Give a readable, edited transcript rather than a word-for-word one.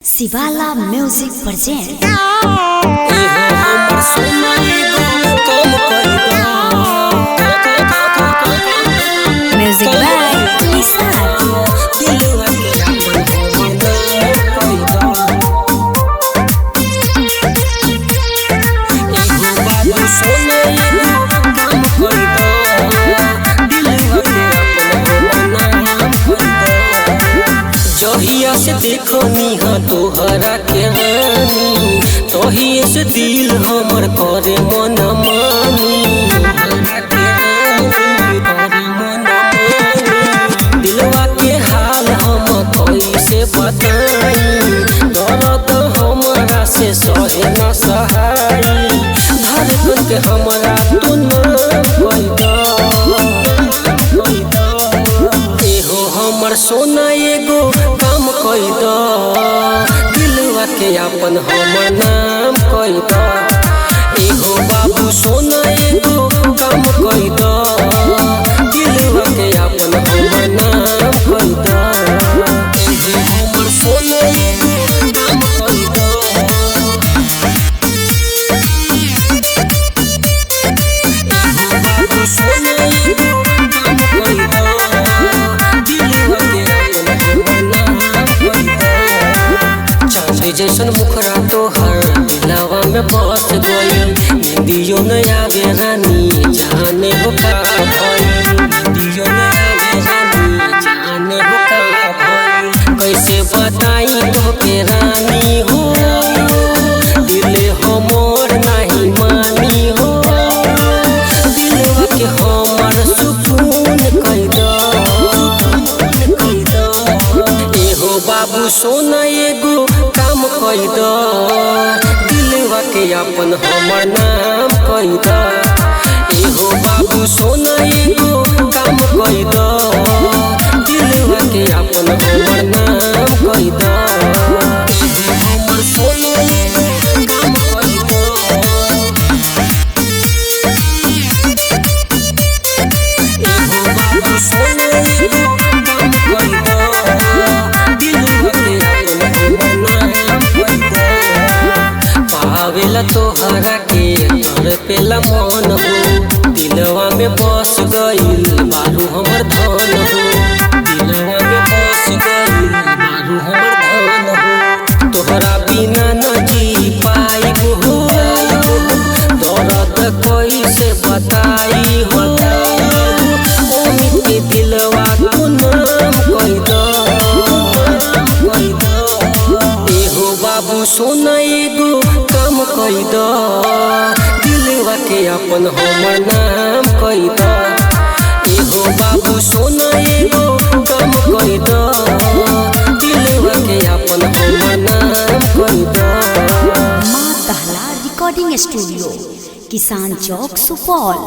शिवाला music present music by निसार। जहिया से देखो निहा तोहरा के रानी, तहिए से दिल हमर करे मन मानी। दिलवा के हाल हम कैसे बताई, दर्द हमरा से सहे न सहाई। धड़कन के हमरा तू न एहो हमर सोना एगो काम कई द, दिलवा के अपन हमर नाम कई द। एहो बाबू सोना एगो काम कई द, दिलवा के अपन हमर नाम कई द। एहो हमर सोना एगो काम कई द। एहो बाबू सोना एगो काम कई द, चांदी जैसन मुखरा तोहर दिलवा में बस गई। नींदियो न आवे रानी जाने हो का भइल, नींदियो न आवे रानी जाने हो का भइल। कैसे बताई तोके रानी हो, दिल हमर नहीं मानी हो। दिलवा के हमर सुकून कई द, एहो बाबू सोना एगो काम कई द, दिलवा के अपन हमर नाम कई द। एहो बाबू सोना एगो काम कई द, दिलवा के अपन हमर नाम कई द। एहो हमर सोना एगो काम कई द। एहो बाबू सोना एगो काम कई द, पावेला तोहरा के तोर पेला मन हो। दिलवा में बस गईल बारू हमर धन हो, दिलवा में बस गईल बारू हमर धन हो। तोहरा बिना न जी पाइब हो, दर्द कैसे बताई हो। अमित के दिलवा तू नाम कई द, एहो बाबू सोना एगो काम कई द, दिलवा के अपन हमर नाम कई द। एहो बाबू सोना एगो काम कई द, दिलवा के अपन हमर नाम कई द। माँ दहला रिकॉर्डिंग स्टूडियो, किसान चौक, सुपौल।